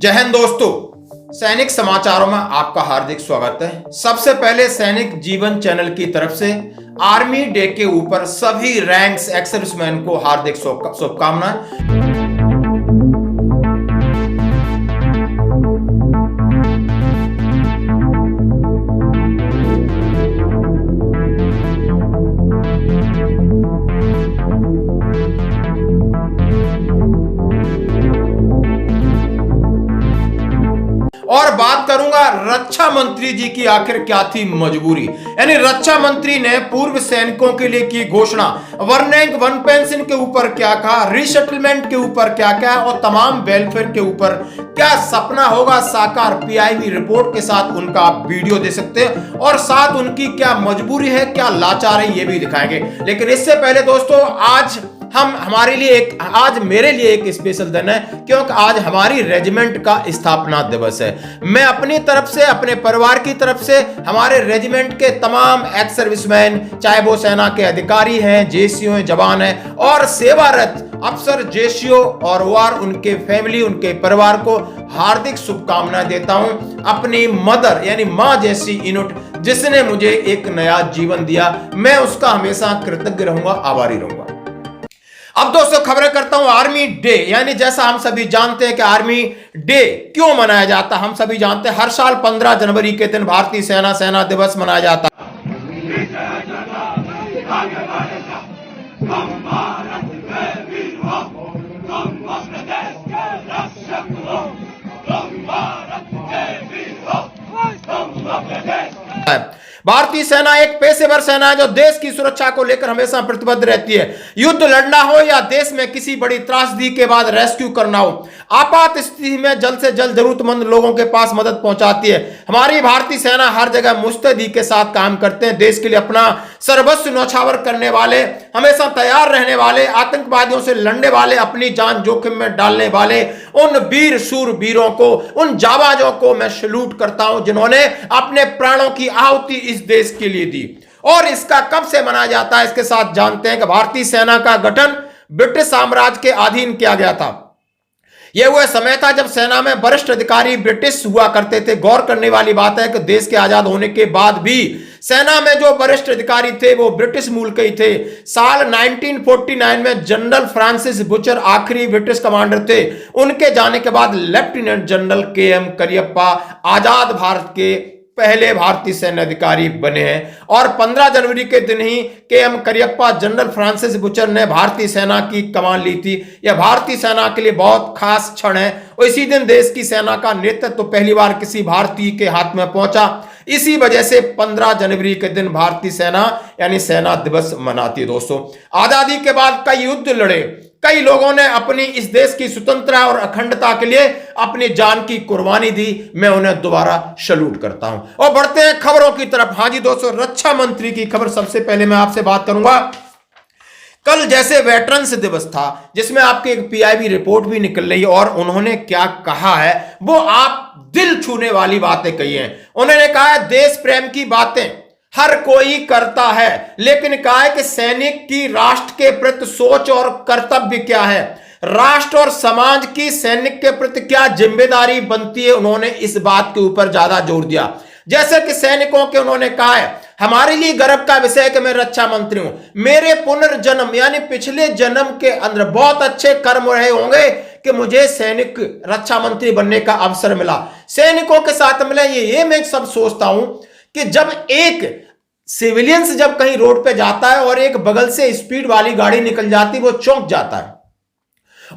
जय हिंद दोस्तों, सैनिक समाचारों में आपका हार्दिक स्वागत है। सबसे पहले सैनिक जीवन चैनल की तरफ से आर्मी डे के ऊपर सभी रैंक्स एक्स सर्विसमैन को हार्दिक शुभकामनाएं। और बात करूंगा रक्षा मंत्री जी की आखिर क्या थी मजबूरी। यानी रक्षा मंत्री ने पूर्व सैनिकों के लिए की घोषणा, वन रैंक वन पेंशन के ऊपर क्या कहा, रीसेटलमेंट के ऊपर क्या कहा और तमाम वेलफेयर के ऊपर क्या सपना होगा साकार। पीआईबी रिपोर्ट के साथ उनका आप वीडियो दे सकते हैं और साथ उनकी क्या मजबूरी है, क्या लाचार है, ये भी दिखाएंगे। लेकिन इससे पहले दोस्तों, आज आज मेरे लिए एक स्पेशल दिन है, क्योंकि आज हमारी रेजिमेंट का स्थापना दिवस है। मैं अपनी तरफ से, अपने परिवार की तरफ से, हमारे रेजिमेंट के तमाम एक्स सर्विसमैन, चाहे वो सेना के अधिकारी हैं, जेसीओ हैं, जवान हैं और सेवारत अफसर, जेसीओ और वार, उनके फैमिली, उनके परिवार को हार्दिक शुभकामनाएं देता हूं। अपनी मदर यानी मां जैसी यूनिट जिसने मुझे एक नया जीवन दिया, मैं उसका हमेशा कृतज्ञ रहूंगा, आभारी रहूंगा। अब दोस्तों खबरें करता हूं आर्मी डे। यानी जैसा हम सभी जानते हैं कि आर्मी डे क्यों मनाया जाता है, हम सभी जानते हैं हर साल 15 जनवरी के दिन भारतीय सेना दिवस मनाया जाता है। भारतीय सेना एक पेशेवर सेना है जो देश की सुरक्षा को लेकर हमेशा प्रतिबद्ध रहती है। युद्ध लड़ना हो या देश में किसी बड़ी त्रासदी के बाद रेस्क्यू करना हो, आपात स्थिति में जल्द से जल्द जरूरतमंद लोगों के पास मदद पहुंचाती है। हमारी भारतीय सेना हर जगह मुस्तैदी के साथ काम करते हैं। देश के लिए अपना सर्वस्व न्यौछावर करने वाले, हमेशा तैयार रहने वाले, आतंकवादियों से लड़ने वाले, अपनी जान जोखिम में डालने वाले उन वीर शूरवीरों को, उन जाबाजों को मैं सैल्यूट करता हूं जिन्होंने अपने प्राणों की आहुति इस देश के लिए दी। और इसका कब से मनाया जाता है, इसके साथ जानते हैं कि भारतीय सेना का गठन ब्रिटिश साम्राज्य के अधीन किया गया था। यह वह समय था जब सेना में वरिष्ठ अधिकारी ब्रिटिश हुआ करते थे। गौर करने वाली बात है कि देश के आजाद होने के बाद भी सेना में जो वरिष्ठ अधिकारी थे वो ब्रिटिश मूल के ही थे। साल 1949 में जनरल फ्रांसिस बुचर आखिरी ब्रिटिश कमांडर थे। उनके जाने के बाद लेफ्टिनेंट जनरल के.एम. करियप्पा आजाद भारत के पहले भारतीय सैन्य अधिकारी बने हैं। और 15 जनवरी के दिन ही K M. Cariappa general Francis Bucher ने भारतीय सेना की कमान ली थी। यह भारतीय सेना के लिए बहुत खास क्षण है। इसी दिन देश की सेना का नेतृत्व पहली बार किसी भारतीय के हाथ में पहुंचा। इसी वजह से 15 जनवरी के दिन भारतीय सेना यानी सेना दिवस मनाती है। दोस्तों, आजादी के बाद कई युद्ध लड़े, कई लोगों ने अपनी इस देश की स्वतंत्रता और अखंडता के लिए अपनी जान की कुर्बानी दी। मैं उन्हें दोबारा सैल्यूट करता हूं। और बढ़ते हैं खबरों की तरफ। हाँ जी दोस्तों, रक्षा मंत्री की खबर सबसे पहले मैं आपसे बात करूंगा। कल जैसे वेटरन्स दिवस था जिसमें आपकी एक पीआईबी रिपोर्ट भी निकल रही है और उन्होंने क्या कहा है वो आप दिल छूने वाली बातें कही हैं। उन्होंने कहा है देश प्रेम की बातें हर कोई करता है, लेकिन कहा है कि सैनिक की राष्ट्र के प्रति सोच और कर्तव्य क्या है, राष्ट्र और समाज की सैनिक के प्रति क्या जिम्मेदारी बनती है। उन्होंने इस बात के ऊपर ज्यादा जोर दिया। जैसे कि सैनिकों के उन्होंने कहा है हमारे लिए गर्व का विषय है कि मैं रक्षा मंत्री हूं। मेरे पुनर्जन्म यानी पिछले जन्म के अंदर बहुत अच्छे कर्म रहे होंगे कि मुझे सैनिक रक्षा मंत्री बनने का अवसर मिला, सैनिकों के साथ मिला। ये मैं सब सोचता हूं कि जब एक सिविलियंस जब कहीं रोड पे जाता है और एक बगल से स्पीड वाली गाड़ी निकल जाती है, वो चौंक जाता है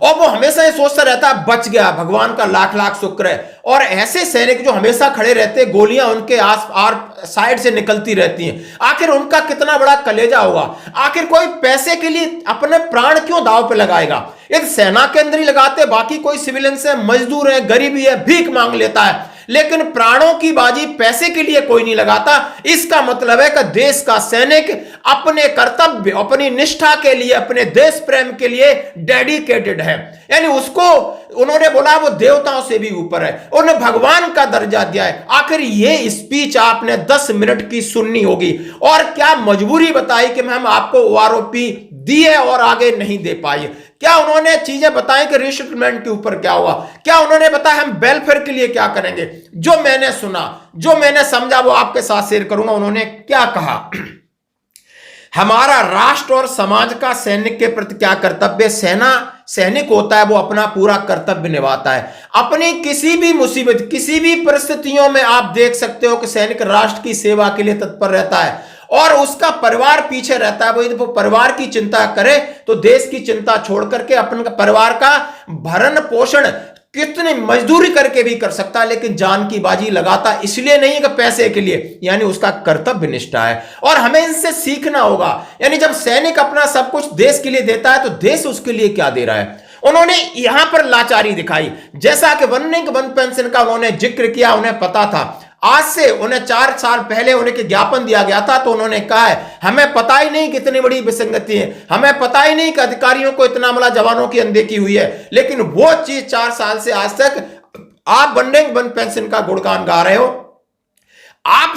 और वो हमेशा ये सोचता रहता है बच गया, भगवान का लाख लाख शुक्र है। और ऐसे सैनिक जो हमेशा खड़े रहते हैं, गोलियां उनके आस पास साइड से निकलती रहती हैं, आखिर उनका कितना बड़ा कलेजा होगा। आखिर कोई पैसे के लिए अपने प्राण क्यों दांव पे लगाएगा। यदि सेना के अंदर ही लगाते, बाकी कोई सिविलियन है, मजदूर है, गरीबी है, भीख मांग लेता है, लेकिन प्राणों की बाजी पैसे के लिए कोई नहीं लगाता। इसका मतलब है कि देश का सैनिक अपने कर्तव्य, अपनी निष्ठा के लिए, अपने देश प्रेम के लिए डेडिकेटेड है। यानी उसको उन्होंने बोला वो देवताओं से भी ऊपर है, उन्हें भगवान का दर्जा दिया है। आखिर ये स्पीच आपने 10 मिनट की सुननी होगी और क्या मजबूरी बताई कि हम आपको ओआरओपी दिए और आगे नहीं दे पाए। क्या उन्होंने चीजें बताई कि रिसेटलमेंट के ऊपर क्या हुआ? क्या उन्होंने बताया हम वेलफेयर के लिए क्या करेंगे? जो मैंने सुना, जो मैंने समझा, वो आपके साथ शेयर करूंगा। उन्होंने क्या कहा? हमारा राष्ट्र और समाज का सैनिक के प्रति क्या कर्तव्य? सैनिक होता है वो अपना पूरा कर्तव्य निभाता है। अपनी किसी भी मुसीबत, किसी भी परिस्थितियों में आप देख सकते हो कि सैनिक राष्ट्र की सेवा के लिए तत्पर रहता है और उसका परिवार पीछे रहता है। वो परिवार की चिंता करे तो देश की चिंता छोड़ करके अपने परिवार का भरण पोषण कितनी मजदूरी करके भी कर सकता है, लेकिन जान की बाजी लगाता इसलिए नहीं कि पैसे के लिए, यानी उसका कर्तव्य निष्ठा है। और हमें इनसे सीखना होगा। यानी जब सैनिक अपना सब कुछ देश के लिए देता है तो देश उसके लिए क्या दे रहा है? उन्होंने यहां पर लाचारी दिखाई, जैसा कि वन पेंशन का उन्होंने जिक्र किया। उन्हें पता था, आज से उन्हें 4 साल पहले उन्हें ज्ञापन दिया गया था, तो उन्होंने कहा है हमें पता ही नहीं कितनी बड़ी विसंगति है, हमें पता ही नहीं कि अधिकारियों को इतना बड़ा जवानों की अनदेखी हुई है। लेकिन वो चीज 4 साल से आज तक आप वन पेंशन का गुणगान गा रहे हो। आप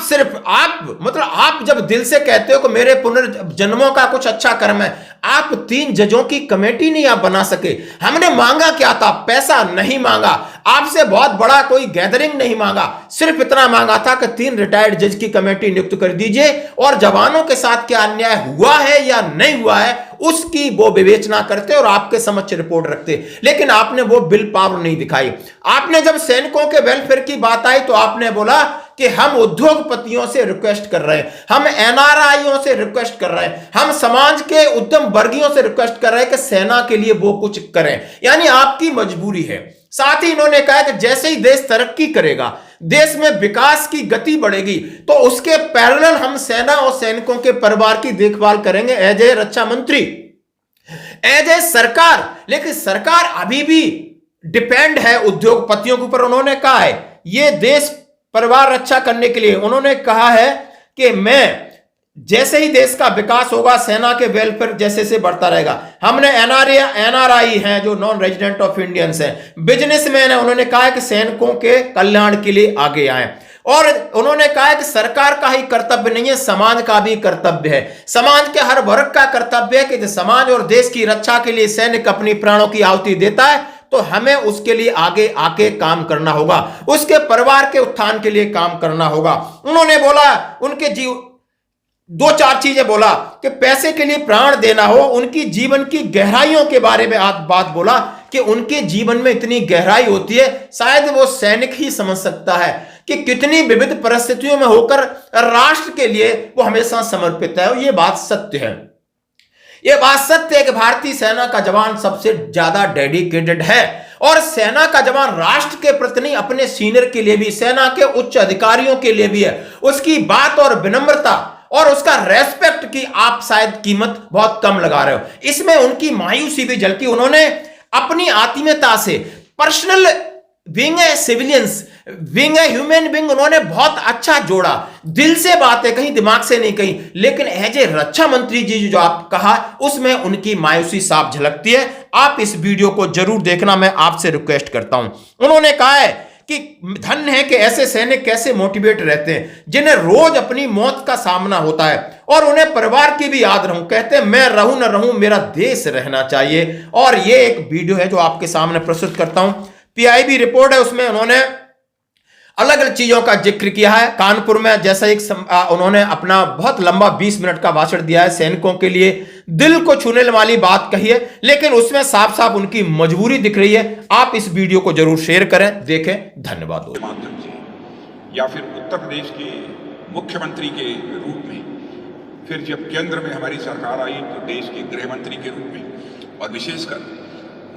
जब दिल से कहते हो कि मेरे पुनर्जन्मों का कुछ अच्छा कर्म है, आप 3 जजों की कमेटी नहीं आप बना सके। हमने मांगा क्या था? पैसा नहीं मांगा, आपसे बहुत बड़ा कोई गैदरिंग नहीं मांगा, सिर्फ इतना मांगा था कि 3 रिटायर्ड जज की कमेटी नियुक्त कर दीजिए और जवानों के साथ क्या अन्याय हुआ है या नहीं हुआ है उसकी वो विवेचना करते और आपके समक्ष रिपोर्ट रखते। लेकिन आपने वो बिल पावर नहीं दिखाई। आपने जब सैनिकों के वेलफेयर की बात आई तो आपने बोला कि हम उद्योगपतियों से रिक्वेस्ट कर रहे हैं, हम एनआरआईओ से रिक्वेस्ट कर रहे हैं, हम समाज के उद्यम वर्गियों से रिक्वेस्ट कर रहे हैं कि सेना के लिए वो कुछ करें। यानी आपकी मजबूरी है। साथ ही इन्होंने कहा कि जैसे ही देश तरक्की करेगा, देश में विकास की गति बढ़ेगी, तो उसके पैरेलल हम सेना और सैनिकों के परिवार की देखभाल करेंगे एज ए रक्षा मंत्री, एज ए सरकार। लेकिन सरकार अभी भी डिपेंड है उद्योगपतियों के ऊपर। उन्होंने कहा है ये देश परिवार रक्षा करने के लिए, उन्होंने कहा है कि मैं जैसे ही देश का विकास होगा सेना के वेलफेयर जैसे से बढ़ता रहेगा। हमने एनआरआई हैं जो नॉन रेजिडेंट ऑफ इंडियंस हैं, बिजनेसमैन है, उन्होंने कहा है कि सैनिकों के कल्याण के लिए आगे आए। और उन्होंने कहा है कि सरकार का ही कर्तव्य नहीं है, समाज का भी कर्तव्य है। समाज के हर वर्ग का कर्तव्य है कि समाज और देश की रक्षा के लिए सैनिक अपनी प्राणों की आहुति देता है तो हमें उसके लिए आगे आके काम करना होगा, उसके परिवार के उत्थान के लिए काम करना होगा। उन्होंने बोला उनके 2-4 चीजें बोला कि पैसे के लिए प्राण देना हो, उनकी जीवन की गहराइयों के बारे में आज बात बोला कि उनके जीवन में इतनी गहराई होती है शायद वो सैनिक ही समझ सकता है कि कितनी विविध परिस्थितियों में होकर राष्ट्र के लिए वो हमेशा समर्पित है। ये बात सत्य है। यह बात सत्य है कि भारतीय सेना का जवान सबसे ज्यादा डेडिकेटेड है और सेना का जवान राष्ट्र के प्रति नहीं, अपने सीनियर के लिए भी, सेना के उच्च अधिकारियों के लिए भी है। उसकी बात और विनम्रता और उसका रेस्पेक्ट की आप शायद कीमत बहुत कम लगा रहे हो। इसमें उनकी मायूसी भी झलकी। उन्होंने अपनी आत्मीयता से personal being a civilians, being a human being, उन्होंने बहुत अच्छा जोड़ा। दिल से बातें कहीं, दिमाग से नहीं कहीं। लेकिन एज ए रक्षा मंत्री जी जो आप कहा उसमें उनकी मायूसी साफ झलकती है। आप इस वीडियो को जरूर देखना, मैं आपसे रिक्वेस्ट करता हूं। उन्होंने कहा है कि धन्य है कि ऐसे सैनिक कैसे मोटिवेट रहते हैं जिन्हें रोज अपनी मौत का सामना होता है और उन्हें परिवार की भी याद रहूं। कहते हैं मैं रहूं न रहूं, मेरा देश रहना चाहिए। और ये एक वीडियो है जो आपके सामने प्रस्तुत करता हूं। पीआईबी रिपोर्ट है, उसमें उन्होंने अलग अलग चीजों का जिक्र किया है। कानपुर में जैसा उन्होंने अपना बहुत लंबा 20 मिनट का भाषण दिया है, सैनिकों के लिए दिल को छूने वाली बात कही है, लेकिन उसमें साफ साफ उनकी मजबूरी दिख रही है। आप इस वीडियो को जरूर शेयर करें, देखें। धन्यवाद। माध्यम से या फिर उत्तर प्रदेश के मुख्यमंत्री के रूप में, फिर जब केंद्र में हमारी सरकार आई तो देश के गृह मंत्री के रूप में और विशेषकर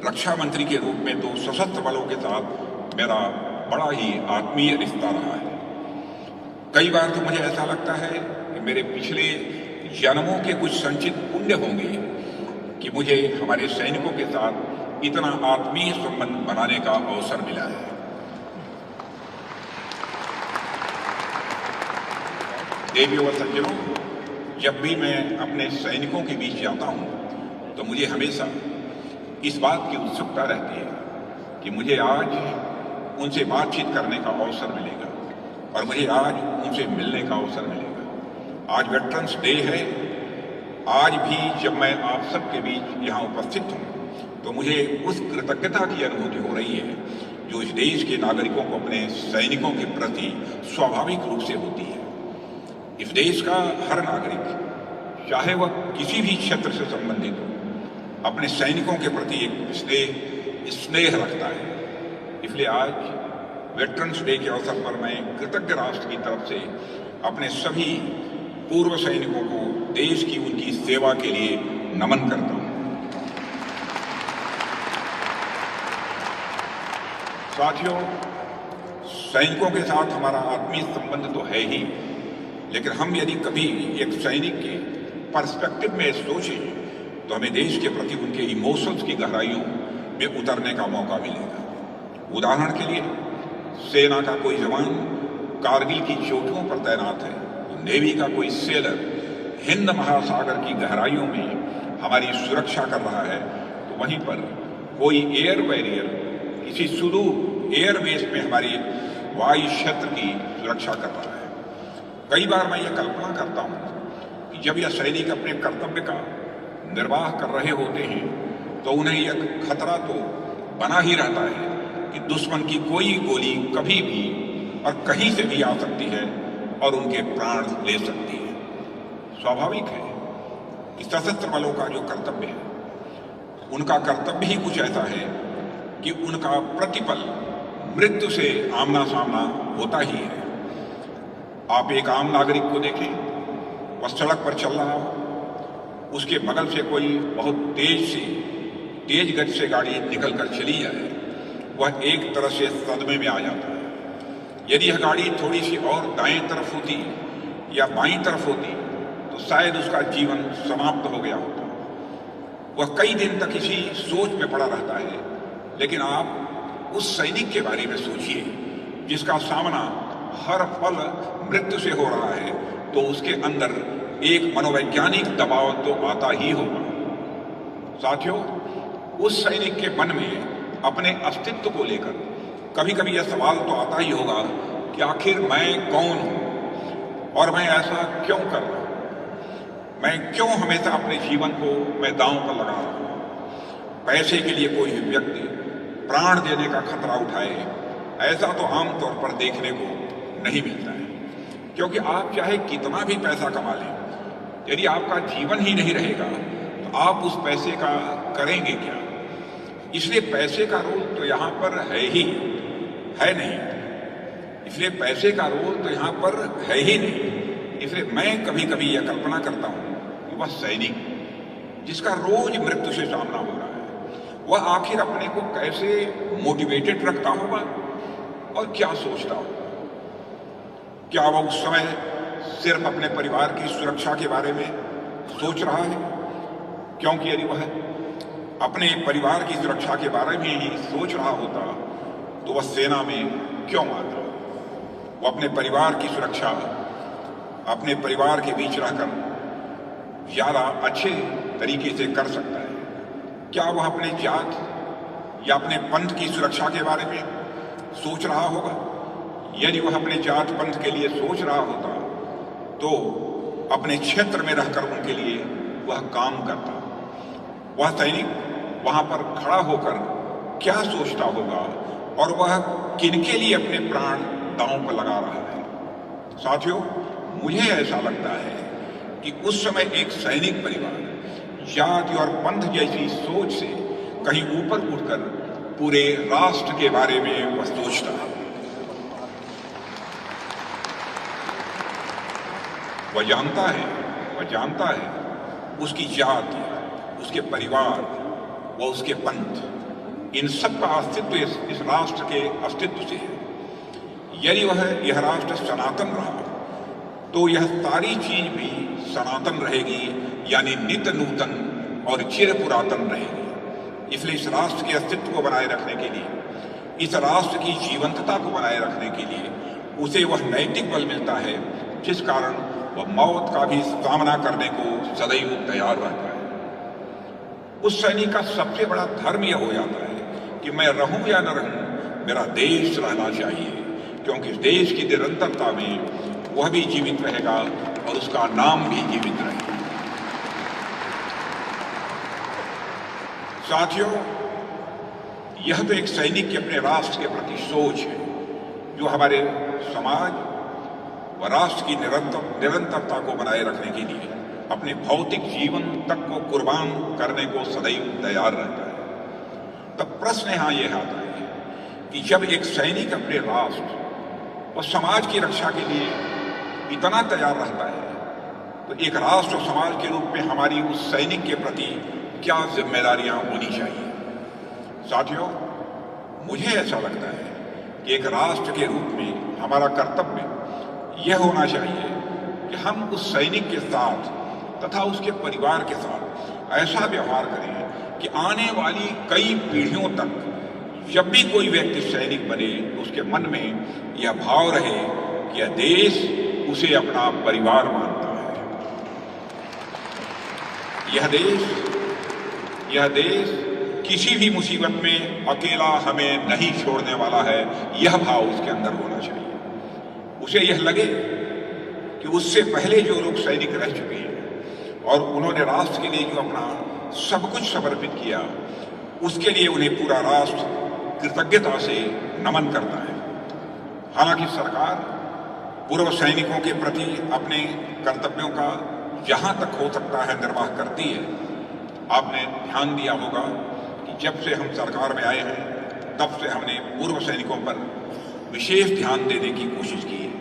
रक्षा मंत्री के रूप में, तो सशस्त्र बलों के साथ मेरा बड़ा ही आत्मीय रिश्ता रहा है। कई बार तो मुझे ऐसा लगता है कि मेरे पिछले जन्मों के कुछ संचित पुण्य होंगे कि मुझे हमारे सैनिकों के साथ इतना आत्मीय संबंध बनाने का अवसर मिला है। देवियों व सज्जनों, जब भी मैं अपने सैनिकों के बीच जाता हूं तो मुझे हमेशा इस बात की उत्सुकता रहती है कि मुझे आज उनसे बातचीत करने का अवसर मिलेगा और मुझे आज उनसे मिलने का अवसर मिलेगा। आज वेटरन्स डे है। आज भी जब मैं आप सबके बीच यहाँ उपस्थित हूँ तो मुझे उस कृतज्ञता की अनुभूति हो रही है जो इस देश के नागरिकों को अपने सैनिकों के प्रति स्वाभाविक रूप से होती है। इस देश का हर नागरिक, चाहे वह किसी भी क्षेत्र से संबंधित हो, अपने सैनिकों के प्रति एक स्नेह रखता है। इसलिए आज वेटरन्स डे के अवसर पर मैं कृतज्ञ राष्ट्र की तरफ से अपने सभी पूर्व सैनिकों को देश की उनकी सेवा के लिए नमन करता हूं। साथियों, सैनिकों के साथ हमारा आत्मीय संबंध तो है ही, लेकिन हम यदि कभी एक सैनिक के पर्सपेक्टिव में सोचें तो हमें देश के प्रति उनके इमोशंस की गहराइयों में उतरने का मौका मिलेगा। उदाहरण के लिए, सेना का कोई जवान कारगिल की चोटियों पर तैनात है, तो नेवी का कोई सेलर हिंद महासागर की गहराइयों में हमारी सुरक्षा कर रहा है, तो वहीं पर कोई एयर वॉरियर किसी सुदूर एयरबेस में हमारी वायु क्षेत्र की सुरक्षा कर रहा है। कई बार मैं ये कल्पना करता हूँ कि जब यह सैनिक अपने कर्तव्य का निर्वाह कर रहे होते हैं तो उन्हें यह खतरा तो बना ही रहता है कि दुश्मन की कोई गोली कभी भी और कहीं से भी आ सकती है और उनके प्राण ले सकती है। स्वाभाविक है कि सशस्त्र बलों का जो कर्तव्य है, उनका कर्तव्य ही कुछ ऐसा है कि उनका प्रतिपल मृत्यु से आमना सामना होता ही है। आप एक आम नागरिक को देखें, वह सड़क पर चल रहा हो, उसके बगल से कोई बहुत तेज गति से गाड़ी निकलकर चली जाए, वह एक तरह से सदमे में आ जाता है। यदि यह गाड़ी थोड़ी सी और दाएं तरफ होती या बाईं तरफ होती तो शायद उसका जीवन समाप्त हो गया होता। वह कई दिन तक इसी सोच में पड़ा रहता है। लेकिन आप उस सैनिक के बारे में सोचिए जिसका सामना हर पल मृत्यु से हो रहा है, तो उसके अंदर एक मनोवैज्ञानिक दबाव तो आता ही होगा। साथियों, उस सैनिक के मन में अपने अस्तित्व को लेकर कभी कभी यह सवाल तो आता ही होगा कि आखिर मैं कौन हूं और मैं ऐसा क्यों कर रहा हूं, मैं क्यों हमेशा अपने जीवन को मैं दांव पर लगा रहा हूं। पैसे के लिए कोई व्यक्ति प्राण देने का खतरा उठाए, ऐसा तो आमतौर पर देखने को नहीं मिलता है, क्योंकि आप चाहे कितना भी पैसा कमा लें, यदि आपका जीवन ही नहीं रहेगा तो आप उस पैसे का करेंगे क्या। इसलिए पैसे का रोल तो यहाँ पर है ही है नहीं, इसलिए पैसे का रोल तो यहाँ पर है ही नहीं। इसलिए मैं कभी कभी यह कल्पना करता हूँ कि वह सैनिक जिसका रोज मृत्यु से सामना हो रहा है, वह आखिर अपने को कैसे मोटिवेटेड रखता होगा और क्या सोचता होगा। क्या वह उस समय सिर्फ अपने परिवार की सुरक्षा के बारे में सोच रहा है? क्योंकि यदि वह अपने परिवार की सुरक्षा के बारे में ही सोच रहा होता तो वह सेना में क्यों आता? वो अपने परिवार की सुरक्षा अपने परिवार के बीच रहकर ज्यादा अच्छे तरीके से कर सकता है। क्या वह अपने जात या अपने पंथ की सुरक्षा के बारे में सोच रहा होगा? यदि वह अपने जात पंथ के लिए सोच रहा होता तो अपने क्षेत्र में रहकर उनके लिए वह काम करता। वह सैनिक वहां पर खड़ा होकर क्या सोचता होगा और वह किनके लिए अपने प्राण दांव पर लगा रहा है। साथियों, मुझे ऐसा लगता है कि उस समय एक सैनिक परिवार जाति और पंथ जैसी सोच से कहीं ऊपर उठकर पूरे राष्ट्र के बारे में वह सोचता है। वह जानता है उसकी जाति, उसके परिवार व उसके पंथ, इन सब का अस्तित्व इस राष्ट्र के अस्तित्व से है। यदि यह राष्ट्र सनातन रहा तो यह सारी चीज भी सनातन रहेगी, यानी नित्य नूतन और चिर पुरातन रहेगी। इसलिए इस राष्ट्र के अस्तित्व को बनाए रखने के लिए, इस राष्ट्र की जीवंतता को बनाए रखने के लिए उसे वह नैतिक बल मिलता है जिस कारण वह मौत का भी सामना करने को सदैव तैयार रहता है। उस सैनिक का सबसे बड़ा धर्म यह हो जाता है कि मैं रहूं या न रहूं, मेरा देश रहना चाहिए, क्योंकि इस देश की निरंतरता में वह भी जीवित रहेगा और उसका नाम भी जीवित रहेगा। साथियों, यह तो एक सैनिक के अपने राष्ट्र के प्रति सोच है जो हमारे समाज व राष्ट्र की निरंतरता को बनाए रखने के लिए अपने भौतिक जीवन तक को कुर्बान करने को सदैव तैयार रहता है। तब प्रश्न यहाँ यह आता है कि जब एक सैनिक अपने राष्ट्र और समाज की रक्षा के लिए इतना तैयार रहता है तो एक राष्ट्र और समाज के रूप में हमारी उस सैनिक के प्रति क्या जिम्मेदारियां होनी चाहिए। साथियों, मुझे ऐसा लगता है कि एक राष्ट्र के रूप में हमारा कर्तव्य यह होना चाहिए कि हम उस सैनिक के साथ तथा उसके परिवार के साथ ऐसा व्यवहार करें कि आने वाली कई पीढ़ियों तक जब भी कोई व्यक्ति सैनिक बने तो उसके मन में यह भाव रहे कि यह देश उसे अपना परिवार मानता है। यह देश किसी भी मुसीबत में अकेला हमें नहीं छोड़ने वाला है, यह भाव उसके अंदर होना चाहिए। उसे यह लगे कि उससे पहले जो लोग सैनिक रह चुके हैं और उन्होंने राष्ट्र के लिए जो अपना सब कुछ समर्पित किया, उसके लिए उन्हें पूरा राष्ट्र कृतज्ञता से नमन करता है। हालांकि सरकार पूर्व सैनिकों के प्रति अपने कर्तव्यों का जहां तक हो सकता है निर्वाह करती है। आपने ध्यान दिया होगा कि जब से हम सरकार में आए हैं तब से हमने पूर्व सैनिकों पर विशेष ध्यान देने की कोशिश की है,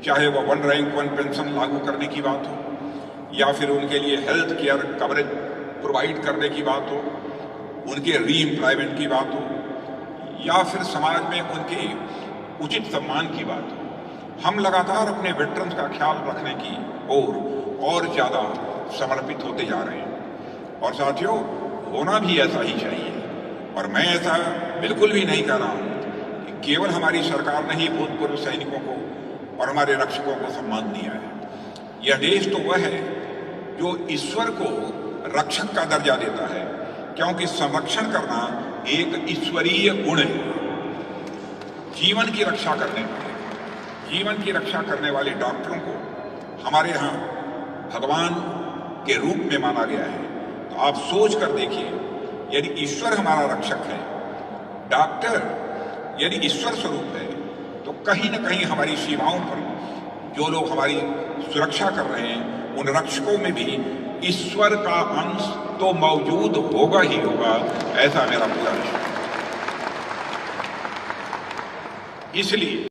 चाहे वह 1 रैंक 1 पेंशन लागू करने की बात हो या फिर उनके लिए हेल्थ केयर कवरेज प्रोवाइड करने की बात हो, उनके री एम्प्लॉयमेंट की बात हो या फिर समाज में उनके उचित सम्मान की बात हो। हम लगातार अपने वेटरन्स का ख्याल रखने की और ज़्यादा समर्पित होते जा रहे हैं और साथियों, होना भी ऐसा ही चाहिए। और मैं ऐसा बिल्कुल भी नहीं कह रहा हूँ कि केवल हमारी सरकार ने ही भूतपूर्व सैनिकों को और हमारे रक्षकों को सम्मान दिया है। यह देश तो वह है जो ईश्वर को रक्षक का दर्जा देता है, क्योंकि संरक्षण करना एक ईश्वरीय गुण है। जीवन की रक्षा करने वाले डॉक्टरों को हमारे यहाँ भगवान के रूप में माना गया है। तो आप सोच कर देखिए, यदि ईश्वर हमारा रक्षक है, डॉक्टर यदि ईश्वर स्वरूप है, तो कहीं न कहीं हमारी सीमाओं पर जो लोग हमारी सुरक्षा कर रहे हैं, उन रक्षकों में भी ईश्वर का अंश तो मौजूद होगा ही होगा, ऐसा मेरा पूरा विश्वास। इसलिए